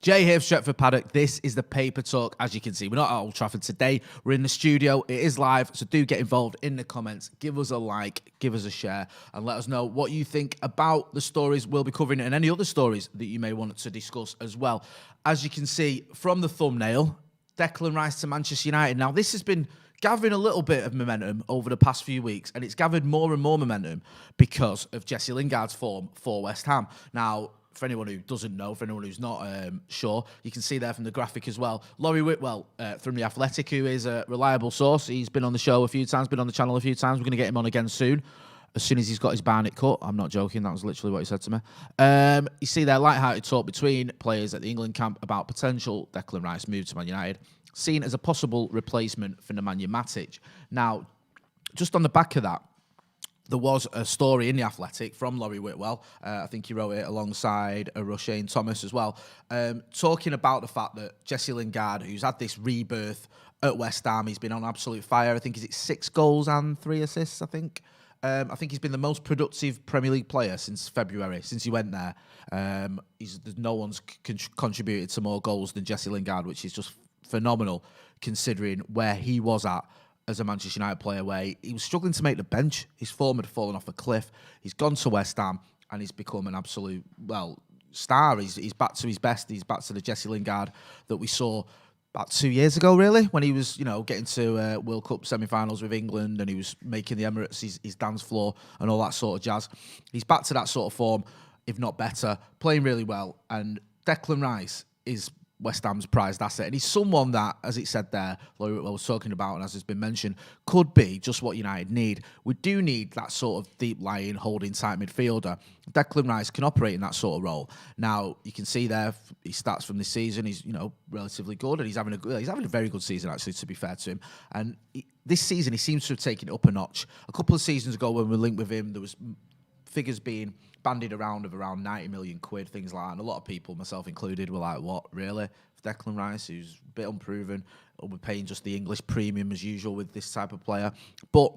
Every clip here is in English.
Jay here, Stretford, Paddock. This is the Paper Talk. As you can see, we're not at Old Trafford today. We're in the studio. It is live, so do get involved in the comments. Give us a like, give us a share, and let us know what you think about the stories we'll be covering and any other stories that you may want to discuss as well. As you can see from the thumbnail, Declan Rice to Manchester United. Now, this has been gathering a little bit of momentum over the past few weeks, and it's gathered more and more momentum because of Jesse Lingard's form for West Ham. Now, for anyone who doesn't know, for anyone who's not sure, you can see there from the graphic as well. Laurie Whitwell from The Athletic, who is a reliable source. He's been on the show a few times, been on the channel a few times. We're going to get him on again soon as he's got his Barnet cut. I'm not joking. That was literally what he said to me. You see there, light-hearted talk between players at the England camp about potential Declan Rice move to Man United, seen as a possible replacement for Nemanja Matic. Now, just on the back of that, there was a story in The Athletic from Laurie Whitwell. I think he wrote it alongside Roshane Thomas as well, talking about the fact that Jesse Lingard, who's had this rebirth at West Ham, he's been on absolute fire. I think is it 6 goals and 3 assists, I think he's been the most productive Premier League player since February, since he went there. No one's contributed to more goals than Jesse Lingard, which is just phenomenal considering where he was at as a Manchester United player, where he was struggling to make the bench. His form had fallen off a cliff. He's gone to West Ham and he's become an absolute, star. He's back to his best. He's back to the Jesse Lingard that we saw about 2 years ago, really, when he was, getting to World Cup semi-finals with England and he was making the Emirates his dance floor and all that sort of jazz. He's back to that sort of form, if not better, playing really well. And Declan Rice is West Ham's prized asset, and he's someone that, as it said there, Laurie Whitwell was talking about, and as has been mentioned, could be just what United need. We do need that sort of deep-lying, holding tight midfielder. Declan Rice can operate in that sort of role. Now, you can see there his stats from this season. He's relatively good, and he's having a very good season, actually, to be fair to him. And this season, he seems to have taken it up a notch. A couple of seasons ago, when we linked with him, there was figures being bandied around of around 90 million quid, things like that. And a lot of people, myself included, were like, what, really? For Declan Rice, who's a bit unproven, we're paying just the English premium as usual with this type of player. But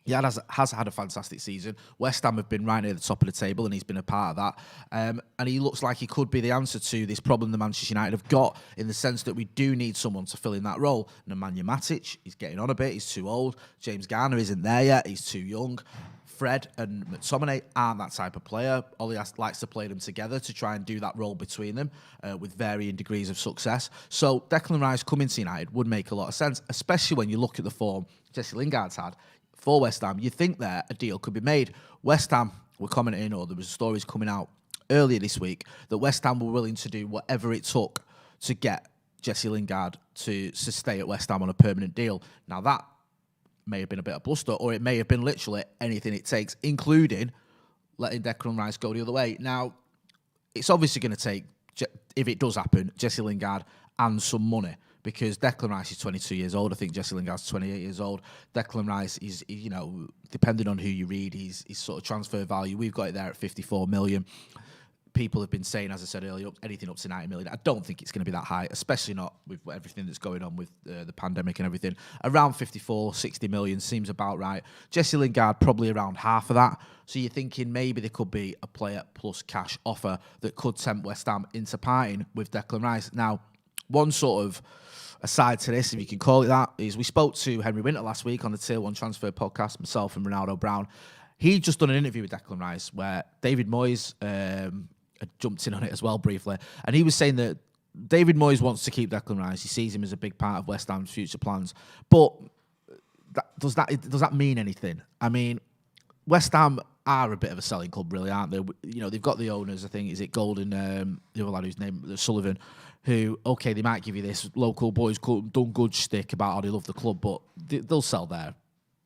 he has had a fantastic season. West Ham have been right near the top of the table, and he's been a part of that. And he looks like he could be the answer to this problem the Manchester United have got, in the sense that we do need someone to fill in that role. Nemanja Matic, he's getting on a bit. He's too old. James Garner isn't there yet. He's too young. Fred and McTominay aren't that type of player. Ollie likes to play them together to try and do that role between them with varying degrees of success. So Declan Rice coming to United would make a lot of sense, especially when you look at the form Jesse Lingard's had for West Ham. You think there a deal could be made. West Ham were commenting, or there was stories coming out earlier this week, that West Ham were willing to do whatever it took to get Jesse Lingard to stay at West Ham on a permanent deal. Now that may have been a bit of bluster, or it may have been literally anything it takes, including letting Declan Rice go the other way. Now, it's obviously going to take, if it does happen, Jesse Lingard and some money, because Declan Rice is 22 years old. I think Jesse Lingard's 28 years old. Declan Rice is, depending on who you read, he's sort of transfer value. We've got it there at 54 million. People have been saying, as I said earlier, anything up to 90 million. I don't think it's going to be that high, especially not with everything that's going on with the pandemic and everything. Around 54, 60 million seems about right. Jesse Lingard, probably around half of that. So you're thinking maybe there could be a player plus cash offer that could tempt West Ham into parting with Declan Rice. Now, one sort of aside to this, if you can call it that, is we spoke to Henry Winter last week on the Tier 1 Transfer podcast, myself and Ronaldo Brown. He'd just done an interview with Declan Rice where David Moyes had jumped in on it as well briefly, and he was saying that David Moyes wants to keep Declan Rice. He sees him as a big part of West Ham's future plans. But does that mean anything? I mean, West Ham are a bit of a selling club, really, aren't they? They've got the owners. I think is it Golden, the other lad whose name Sullivan, who they might give you this local boys done good shtick about how they love the club, but they'll sell their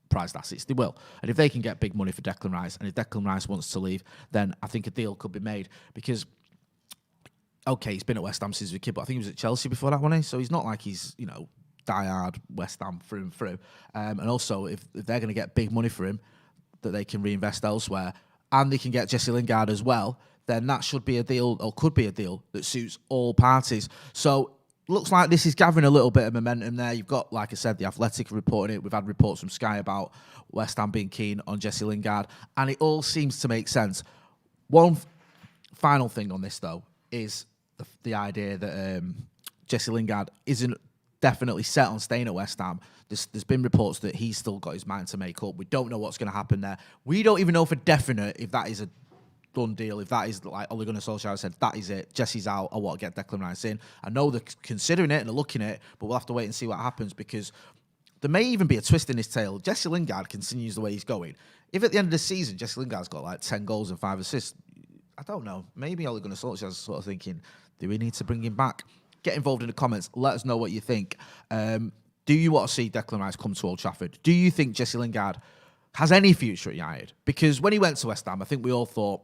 prized assets. They will. And if they can get big money for Declan Rice, and if Declan Rice wants to leave, then I think a deal could be made. Because, he's been at West Ham since he was a kid, but I think he was at Chelsea before that, wasn't he? So he's not like he's, die-hard West Ham through and through. And also, if they're going to get big money for him that they can reinvest elsewhere, and they can get Jesse Lingard as well, then that should be a deal, or could be a deal, that suits all parties. So looks like this is gathering a little bit of momentum there. You've got, like I said, The Athletic reporting it. We've had reports from Sky about West Ham being keen on Jesse Lingard, and it all seems to make sense. One final thing on this, though, is the idea that Jesse Lingard isn't definitely set on staying at West Ham. There's been reports that he's still got his mind to make up. We don't know what's going to happen there. We don't even know for definite if that is a done deal, if that is like Ole Gunnar Solskjaer said, that is it, Jesse's out, I want to get Declan Rice in. I know they're considering it and they're looking at it, but we'll have to wait and see what happens, because there may even be a twist in his tail. Jesse Lingard continues the way he's going. If at the end of the season, Jesse Lingard's got like 10 goals and 5 assists, I don't know. Maybe Ole Gunnar Solskjaer's sort of thinking, do we need to bring him back? Get involved in the comments. Let us know what you think. Do you want to see Declan Rice come to Old Trafford? Do you think Jesse Lingard has any future at United? Because when he went to West Ham, I think we all thought,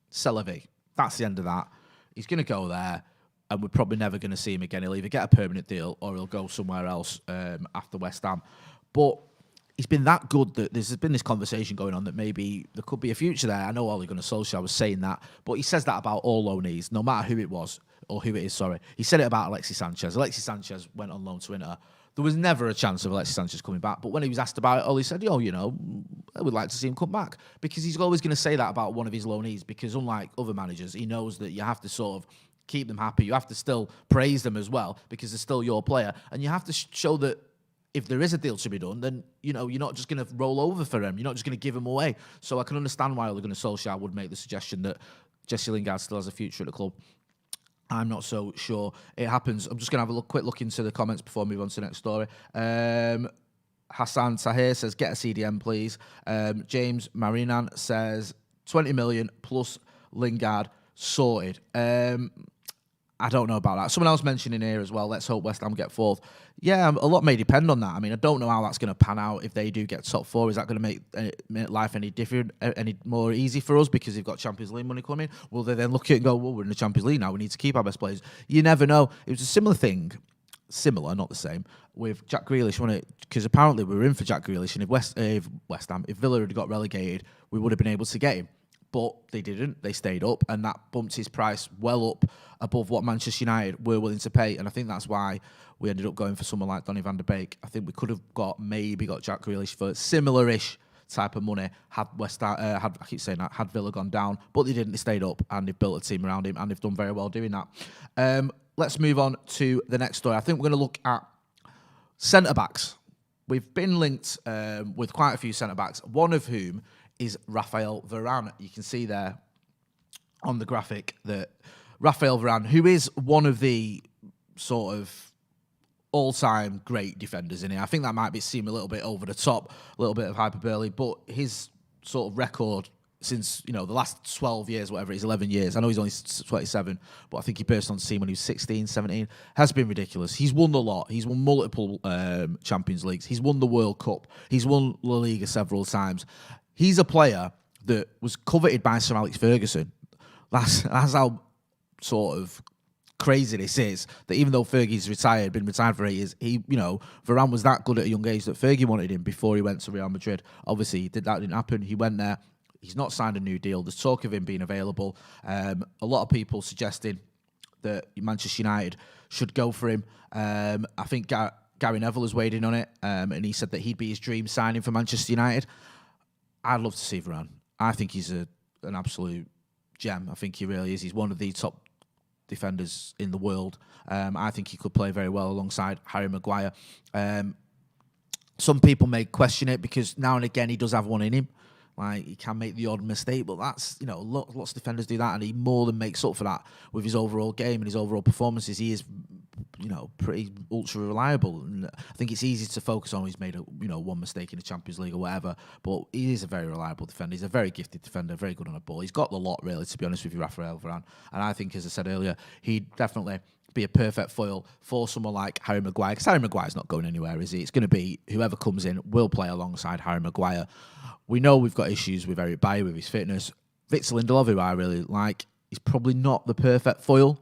c'est la vie. That's the end of that. He's going to go there, and we're probably never going to see him again. He'll either get a permanent deal or he'll go somewhere else after West Ham. But he's been that good that there's been this conversation going on that maybe there could be a future there. I know Ole Gunnar Solskjaer was saying that, but he says that about all loanees, no matter who it was, or who it is, sorry. He said it about Alexis Sanchez. Alexis Sanchez went on loan to Inter. There was never a chance of Alexis Sanchez coming back. But when he was asked about it, Ole said, you know, I would like to see him come back. Because he's always going to say that about one of his loanees, because unlike other managers, he knows that you have to sort of keep them happy. You have to still praise them as well, because they're still your player. And you have to show that if there is a deal to be done, then, you know, you're not just going to roll over for him. You're not just going to give him away. So I can understand why Ole Gunnar Solskjaer would make the suggestion that Jesse Lingard still has a future at the club. I'm not so sure it happens. I'm just going to have a quick look into the comments before we move on to the next story. Hassan Tahir says, get a CDM, please. James Marinan says, 20 million plus Lingard sorted. I don't know about that. Someone else mentioned in here as well, let's hope West Ham get fourth. Yeah, a lot may depend on that. I mean, I don't know how that's going to pan out if they do get top four. Is that going to make life any different, any more easy for us because they've got Champions League money coming? Will they then look at it and go, well, we're in the Champions League now, we need to keep our best players? You never know. It was a similar thing, similar, not the same, with Jack Grealish, wasn't it? Because apparently we were in for Jack Grealish, and if Villa had got relegated, we would have been able to get him. But they didn't. They stayed up, and that bumped his price well up above what Manchester United were willing to pay. And I think that's why we ended up going for someone like Donny van de Beek. I think we could have maybe got Jack Grealish for similar-ish type of money had had Villa gone down. But they didn't. They stayed up, and they've built a team around him, and they've done very well doing that. Let's move on to the next story. I think we're going to look at centre-backs. We've been linked with quite a few centre-backs, one of whom is Raphael Varane. You can see there on the graphic that Raphael Varane, who is one of the sort of all-time great defenders in here. I think that might seem a little bit over the top, a little bit of hyperbole, but his sort of record since, the last 12 years, whatever it is, 11 years, I know he's only 27, but I think he burst on the scene when he was 16, 17, has been ridiculous. He's won a lot. He's won multiple Champions Leagues. He's won the World Cup. He's won La Liga several times. He's a player that was coveted by Sir Alex Ferguson. That's how sort of crazy this is, that even though Fergie's been retired for 8 years, Varane was that good at a young age that Fergie wanted him before he went to Real Madrid. Obviously, that didn't happen. He went there. He's not signed a new deal. There's talk of him being available. A lot of people suggesting that Manchester United should go for him. I think Gary Neville has weighed in on it, and he said that he'd be his dream signing for Manchester United. I'd love to see Varane. I think he's an absolute gem. I think he really is. He's one of the top defenders in the world. I think he could play very well alongside Harry Maguire. Some people may question it because now and again he does have one in him. Like, he can make the odd mistake, but that's, lots of defenders do that, and he more than makes up for that with his overall game and his overall performances. He is, pretty ultra reliable, and I think it's easy to focus on he's made one mistake in the Champions League or whatever, but he is a very reliable defender. He's a very gifted defender, very good on the ball. He's got the lot, really, to be honest with you, Raphael Varane, and I think, as I said earlier, he'd definitely be a perfect foil for someone like Harry Maguire, because Harry Maguire's not going anywhere, is he? It's going to be whoever comes in will play alongside Harry Maguire. We know we've got issues with Eric Bailly, with his fitness. Victor Lindelof, who I really like, is probably not the perfect foil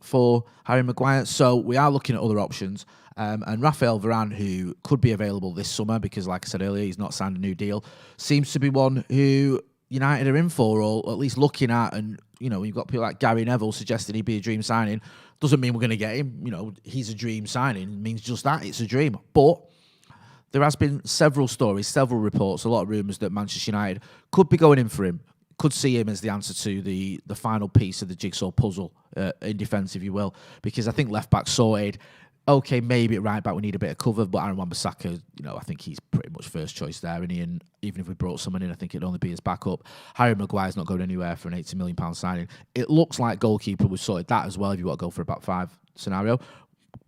for Harry Maguire. So we are looking at other options. And Raphael Varane, who could be available this summer, because like I said earlier, he's not signed a new deal, seems to be one who United are in for, or at least looking at. And, you've got people like Gary Neville suggesting he'd be a dream signing. Doesn't mean we're going to get him. He's a dream signing. It means just that. It's a dream. But there has been several stories, several reports, a lot of rumours that Manchester United could be going in for him, could see him as the answer to the final piece of the jigsaw puzzle in defence, if you will, because I think left back sorted. Okay, maybe at right back we need a bit of cover, but Aaron Wan-Bissaka, I think he's pretty much first choice there, and even if we brought someone in, I think it'd only be his backup. Harry Maguire's not going anywhere for an £80 million signing. It looks like goalkeeper, we've sorted that as well, if you want to go for a back five scenario.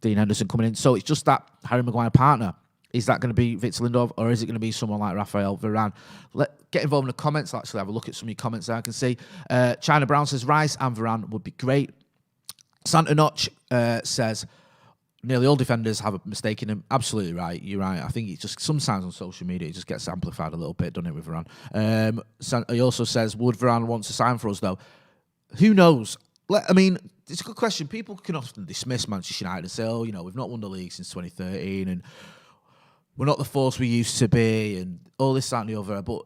Dean Henderson coming in. So it's just that Harry Maguire partner. Is that going to be Victor Lindelof, or is it going to be someone like Raphael Varane? Get involved in the comments. Actually, have a look at some of your comments there. I can see China Brown says Rice and Varane would be great. Santa Notch says nearly all defenders have a mistake in them. Absolutely right. You're right. I think it just sometimes on social media it just gets amplified a little bit, doesn't it, with Varane? He also says, would Varane want to sign for us though? Who knows? It's a good question. People can often dismiss Manchester United and say, oh, we've not won the league since 2013 and we're not the force we used to be and all this, that and the other. But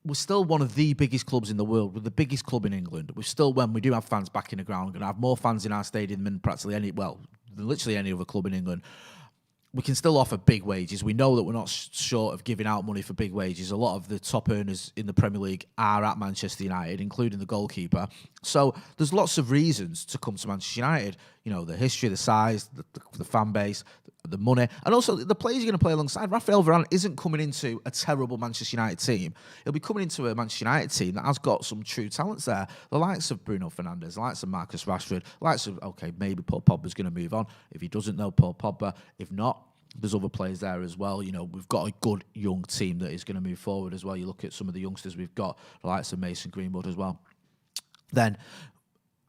we're still one of the biggest clubs in the world. We're the biggest club in England. We're still, when we do have fans back in the ground, going to have more fans in our stadium than practically literally any other club in England. We can still offer big wages. We know that we're not short of giving out money for big wages. A lot of the top earners in the Premier League are at Manchester United, including the goalkeeper. So there's lots of reasons to come to Manchester United. The history, the size, the fan base, the money, and also the players you're going to play alongside. Raphael Varane isn't coming into a terrible Manchester United team. He'll be coming into a Manchester United team that has got some true talents there. The likes of Bruno Fernandes, the likes of Marcus Rashford, the likes of, maybe Paul Pogba's going to move on. If he doesn't know Paul Pogba, if not, there's other players there as well. We've got a good young team that is going to move forward as well. You look at some of the youngsters we've got, the likes of Mason Greenwood as well. Then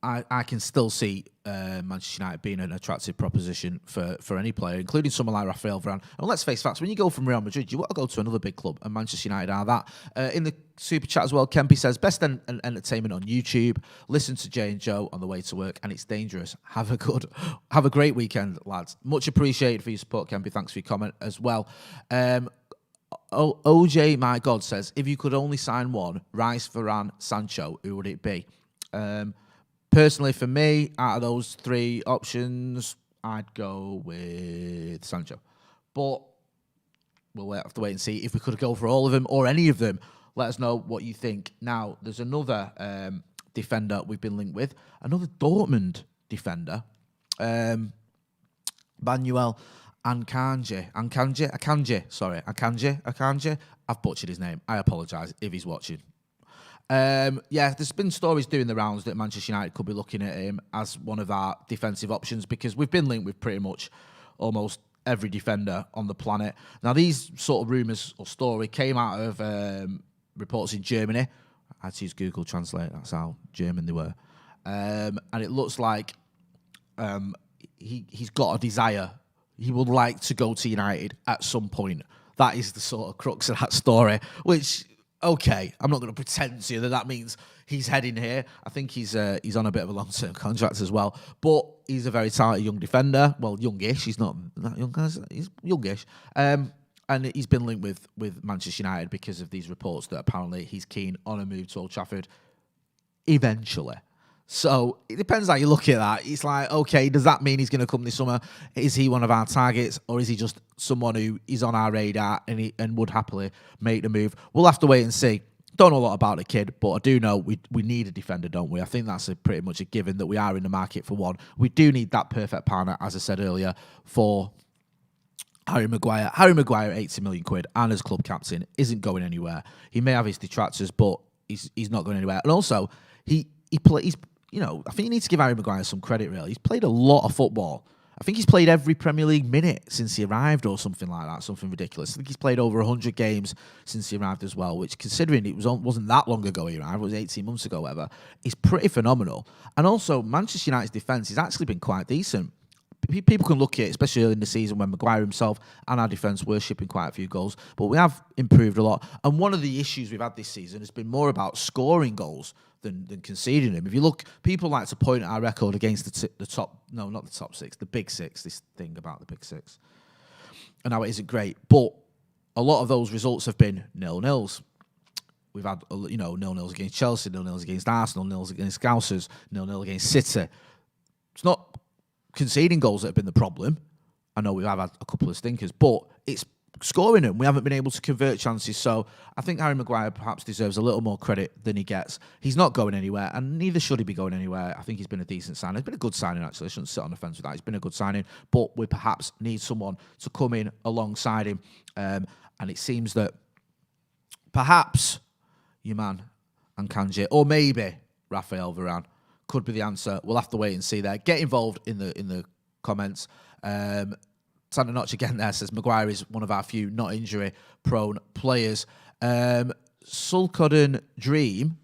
I can still see Manchester United being an attractive proposition for any player, including someone like Raphael Varane. And let's face facts, when you go from Real Madrid, you want to go to another big club, and Manchester United are that. In the super chat as well, Kempy says, best entertainment on YouTube. Listen to Jay and Joe on the way to work, and it's dangerous. Have a great weekend, lads. Much appreciated for your support, Kempy. Thanks for your comment as well. OJ, my God, says, if you could only sign one, Rice, Varane, Sancho, who would it be? Personally, for me, out of those three options, I'd go with Sancho. But we'll have to wait and see if we could go for all of them or any of them. Let us know what you think. Now, there's another defender we've been linked with, another Dortmund defender, Manuel Akanji. Akanji. I've butchered his name. I apologise if he's watching. There's been stories doing the rounds that Manchester United could be looking at him as one of our defensive options because we've been linked with pretty much almost every defender on the planet. Now, these sort of rumours or story came out of reports in Germany. I had to use Google Translate. That's how German they were. And it looks like he's got a desire. He would like to go to United at some point. That is the sort of crux of that story, which... Okay, I'm not going to pretend to you that means he's heading here. I think he's on a bit of a long-term contract as well. But he's a very talented young defender. Well, youngish. He's not that young, guys. He's youngish. And he's been linked with Manchester United because of these reports that apparently he's keen on a move to Old Trafford eventually. So it depends how you look at that. It's like, okay, does that mean he's going to come this summer? Is he one of our targets, or is he just someone who is on our radar and would happily make the move? We'll have to wait and see. Don't know a lot about the kid, but I do know we need a defender, don't we? I think that's pretty much a given that we are in the market for one. We do need that perfect partner, as I said earlier, for Harry Maguire. Harry Maguire, 80 million quid, and as club captain, isn't going anywhere. He may have his detractors, but he's not going anywhere. And also, he's I think you need to give Harry Maguire some credit, really. He's played a lot of football. I think he's played every Premier League minute since he arrived or something like that, something ridiculous. I think he's played over 100 games since he arrived as well, which, considering it wasn't that long ago he arrived, it was 18 months ago, whatever, is pretty phenomenal. And also, Manchester United's defence has actually been quite decent. People can look at it, especially early in the season when Maguire himself and our defence were shipping quite a few goals, but we have improved a lot. And one of the issues we've had this season has been more about scoring goals than conceding them. If you look, people like to point at our record against the top, no, not the top six, the big six, this thing about the big six. And now it isn't great, but a lot of those results have been 0-0s. We've had, 0-0s against Chelsea, 0-0s against Arsenal, 0-0s against Scousers, 0-0 against City. It's not conceding goals that have been the problem. I know we have had a couple of stinkers, but it's scoring them. We haven't been able to convert chances. So I think Harry Maguire perhaps deserves a little more credit than he gets. He's not going anywhere, and neither should he be going anywhere. I think he's been a decent signing. It's been a good signing, actually. I shouldn't sit on the fence with that. It's been a good signing, but we perhaps need someone to come in alongside him. And it seems that perhaps your man Akanji, or maybe Raphael Varane, could be the answer. We'll have to wait and see there. Get involved in the comments. Santa Notch again there says Maguire is one of our few not injury prone players. Sulcodden Dream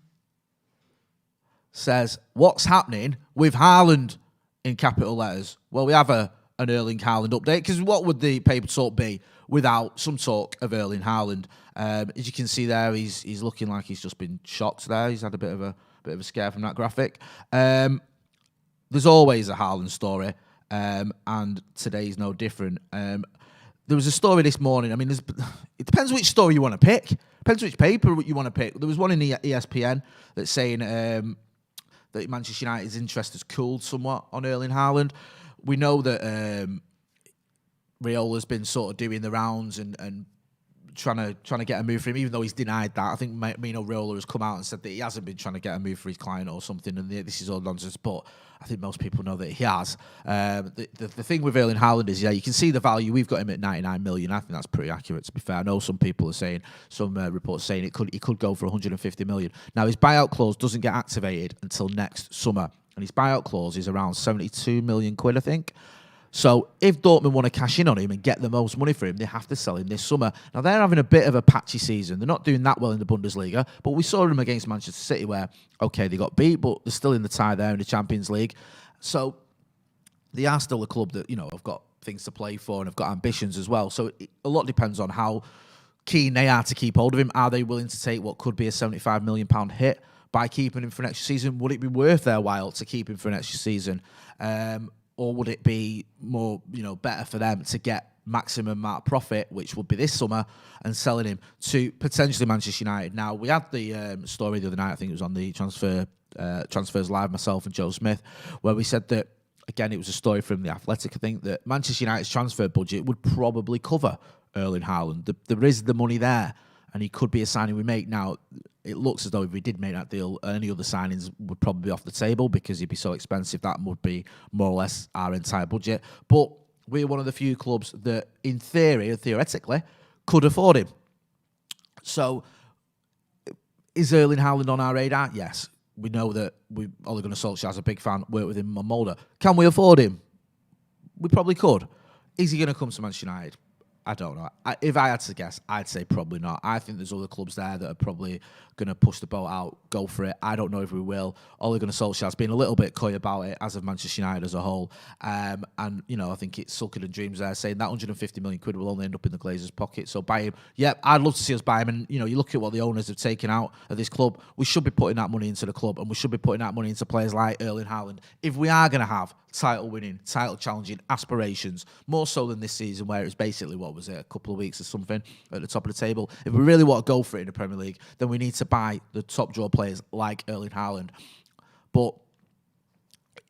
says, what's happening with Haaland in capital letters? Well, we have an Erling Haaland update, because what would the paper talk be without some talk of Erling Haaland? As you can see there, he's looking like he's just been shocked there. He's had a bit of a scare from that graphic. There's always a Haaland story. And today's no different. There was a story this morning. I mean, it depends which story you want to pick. Depends which paper you want to pick. There was one in the ESPN that's saying that Manchester United's interest has cooled somewhat on Erling Haaland. We know that Riola's been sort of doing the rounds and trying to get a move for him, even though he's denied that. I think Mino Raiola has come out and said that he hasn't been trying to get a move for his client or something, and this is all nonsense. But I think most people know that he has. The thing with Erling Haaland is, you can see the value. We've got him at 99 million. I think that's pretty accurate, to be fair. I know some people are saying, some reports saying he could go for 150 million. Now, his buyout clause doesn't get activated until next summer, and his buyout clause is around 72 million quid, I think. So if Dortmund want to cash in on him and get the most money for him, they have to sell him this summer. Now, they're having a bit of a patchy season. They're not doing that well in the Bundesliga, but we saw them against Manchester City where, okay, they got beat, but they're still in the tie there in the Champions League. So they are still a club that, have got things to play for and have got ambitions as well. So a lot depends on how keen they are to keep hold of him. Are they willing to take what could be a £75 million hit by keeping him for next season? Would it be worth their while to keep him for next season? Or would it be more, better for them to get maximum amount of profit, which would be this summer, and selling him to potentially Manchester United? Now, we had the story the other night, I think it was on the Transfers Live, myself and Joe Smith, where we said that, again, it was a story from The Athletic, I think, that Manchester United's transfer budget would probably cover Erling Haaland. There is the money there, and he could be a signing we make. Now, it looks as though if we did make that deal, any other signings would probably be off the table because he'd be so expensive. That would be more or less our entire budget. But we're one of the few clubs that, in theory or theoretically, could afford him. So, is Erling Haaland on our radar? Yes. We know that Ole Gunnar Solskjaer's a big fan, worked with him on Mulder. Can we afford him? We probably could. Is he going to come to Manchester United? I don't know. If I had to guess, I'd say probably not. I think there's other clubs there that are probably going to push the boat out, go for it. I don't know if we will. Ole Gunnar Solskjaer's been a little bit coy about it, as of Manchester United as a whole. And, I think it's Sulcodden Dreams there saying that 150 million quid will only end up in the Glazers' pocket. So buy him. Yeah, I'd love to see us buy him. And, you look at what the owners have taken out of this club. We should be putting that money into the club, and we should be putting that money into players like Erling Haaland. If we are going to have title-winning, title-challenging aspirations, more so than this season where it was basically, what was it, a couple of weeks or something at the top of the table. If we really want to go for it in the Premier League, then we need to buy the top draw players like Erling Haaland. But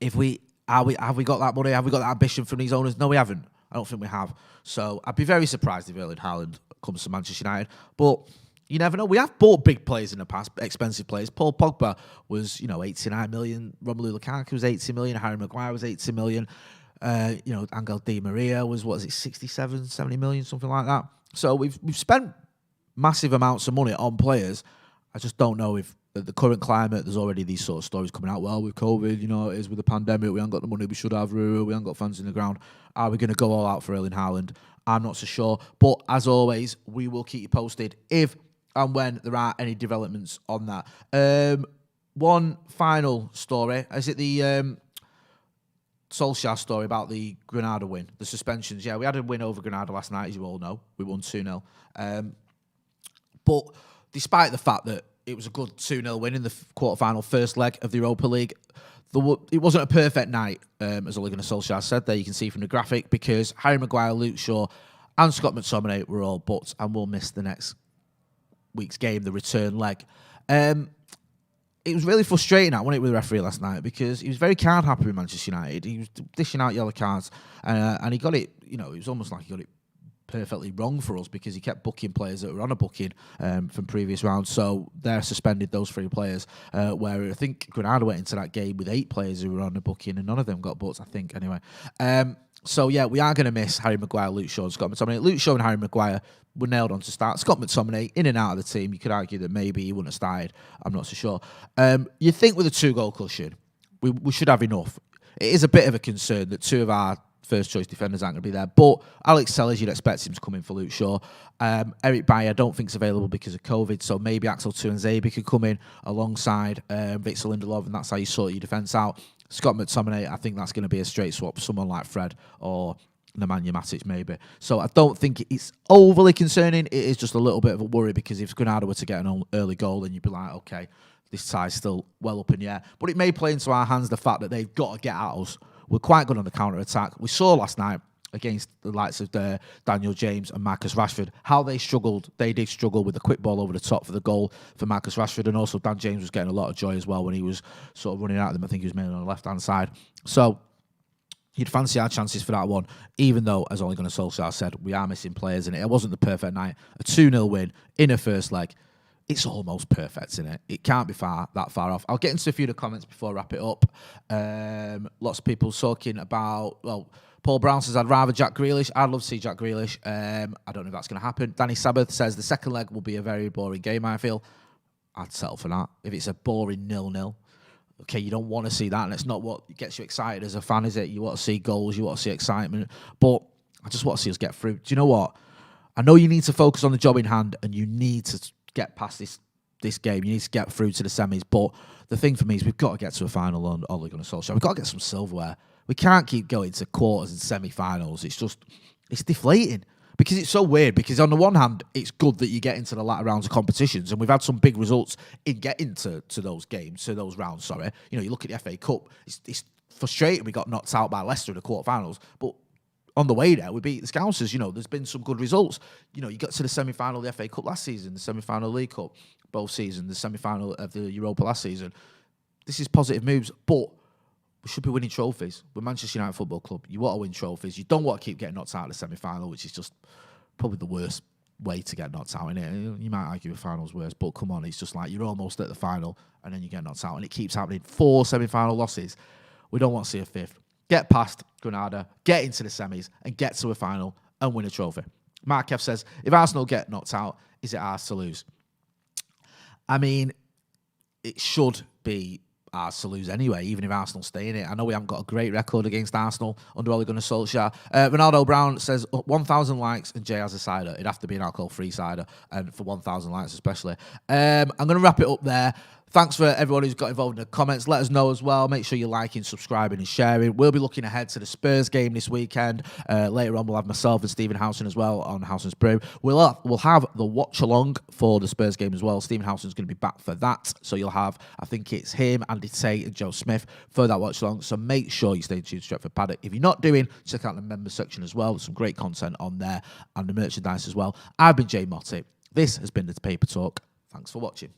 have we got that money? Have we got that ambition from these owners? No, we haven't. I don't think we have. So I'd be very surprised if Erling Haaland comes to Manchester United. But you never know. We have bought big players in the past, expensive players. Paul Pogba was, 89 million. Romelu Lukaku was 80 million. Harry Maguire was 80 million. Angel Di Maria was, 67, 70 million, something like that. So we've spent massive amounts of money on players. I just don't know if the current climate, there's already these sort of stories coming out. Well, with COVID, it is with the pandemic, we haven't got the money we should have, we haven't got fans in the ground. Are we going to go all out for Erling Haaland? I'm not so sure. But as always, we will keep you posted if and when there are any developments on that. One final story. Is it the Solskjaer story about the Granada win, the suspensions? Yeah, we had a win over Granada last night, as you all know. We won 2-0. But despite the fact that it was a good 2-0 win in the quarter-final first leg of the Europa League, it wasn't a perfect night, as Ole Gunnar Solskjaer said there. You can see from the graphic, because Harry Maguire, Luke Shaw and Scott McTominay were all booked and will miss the next week's game, the return leg. It was really frustrating, wasn't it, with the referee last night, because he was very card happy with Manchester United. He was dishing out yellow cards, and he got it, it was almost like he got it perfectly wrong for us because he kept booking players that were on a booking from previous rounds. So they're suspended, those 3 players, where I think Granada went into that game with 8 players who were on a booking and none of them got booked, I think, anyway. So, yeah, we are going to miss Harry Maguire, Luke Shaw and Scott McTominay. Luke Shaw and Harry Maguire were nailed on to start. Scott McTominay, in and out of the team. You could argue that maybe he wouldn't have started. I'm not so sure. You think with a 2-goal cushion, we should have enough. It is a bit of a concern that 2 of our first-choice defenders aren't going to be there. But Alex Sellers, you'd expect him to come in for Luke Shaw. Eric Bailly, I don't think is available because of COVID, so maybe Axel Tuanzebe could come in alongside Victor Lindelof, and that's how you sort your defence out. Scott McTominay, I think that's going to be a straight swap, someone like Fred or Nemanja Matic maybe. So I don't think it's overly concerning. It is just a little bit of a worry because if Granada were to get an early goal, then you'd be like, okay, this tie's still well up in the air. But it may play into our hands the fact that they've got to get at us. We're quite good on the counter-attack. We saw last night against the likes of Daniel James and Marcus Rashford how they struggled. They did struggle with the quick ball over the top for the goal for Marcus Rashford, and also Dan James was getting a lot of joy as well when he was sort of running at them. I think he was mainly on the left-hand side. So you'd fancy our chances for that one, even though, as Ole Gunnar Solskjaer said, we are missing players, and it wasn't the perfect night. A 2-0 win in a first leg. It's almost perfect, isn't it? It can't be that far off. I'll get into a few of the comments before I wrap it up. Lots of people talking about, well, Paul Brown says, I'd rather Jack Grealish. I'd love to see Jack Grealish. I don't know if that's going to happen. Danny Sabbath says, the second leg will be a very boring game, I feel. I'd settle for that. If it's a boring 0-0, okay, you don't want to see that, and it's not what gets you excited as a fan, is it? You want to see goals, you want to see excitement. But I just want to see us get through. Do you know what? I know you need to focus on the job in hand, and you need to get past this game. You need to get through to the semis. But the thing for me is we've got to get to a final on Ole Gunnar Solskjaer. We've got to get some silverware. We can't keep going to quarters and semi-finals. It's deflating because it's so weird. Because on the one hand, it's good that you get into the latter rounds of competitions, and we've had some big results in getting to those games, to those rounds. Sorry, you look at the FA Cup. It's frustrating. We got knocked out by Leicester in the quarterfinals, but on the way there, we beat the Scousers. There's been some good results. You got to the semi-final of the FA Cup last season, the semi-final of the League Cup both seasons, the semi-final of the Europa last season. This is positive moves, but we should be winning trophies. We're Manchester United Football Club. You want to win trophies. You don't want to keep getting knocked out of the semi-final, which is just probably the worst way to get knocked out in it. You might argue the final's worse, but come on, it's just like you're almost at the final and then you get knocked out, and it keeps happening. 4 semi-final losses. We don't want to see a 5th. Get past Granada, get into the semis, and get to a final and win a trophy. Mark F says, if Arsenal get knocked out, is it ours to lose? I mean, it should be ours to lose anyway, even if Arsenal stay in it. I know we haven't got a great record against Arsenal under Ole Gunnar Solskjaer. Ronaldo Brown says, 1,000 likes and Jay has a cider. It'd have to be an alcohol-free cider, and for 1,000 likes especially. I'm going to wrap it up there. Thanks for everyone who's got involved in the comments. Let us know as well. Make sure you're liking, subscribing, and sharing. We'll be looking ahead to the Spurs game this weekend. Later on, we'll have myself and Stephen Howson as well on Howson's Brew. We'll have the watch-along for the Spurs game as well. Stephen Howson's going to be back for that. So you'll have, I think it's him, Andy Tate, and Joe Smith for that watch-along. So make sure you stay tuned to Stretford Paddock. If you're not doing, check out the members section as well. There's some great content on there and the merchandise as well. I've been Jay Motti. This has been the Paper Talk. Thanks for watching.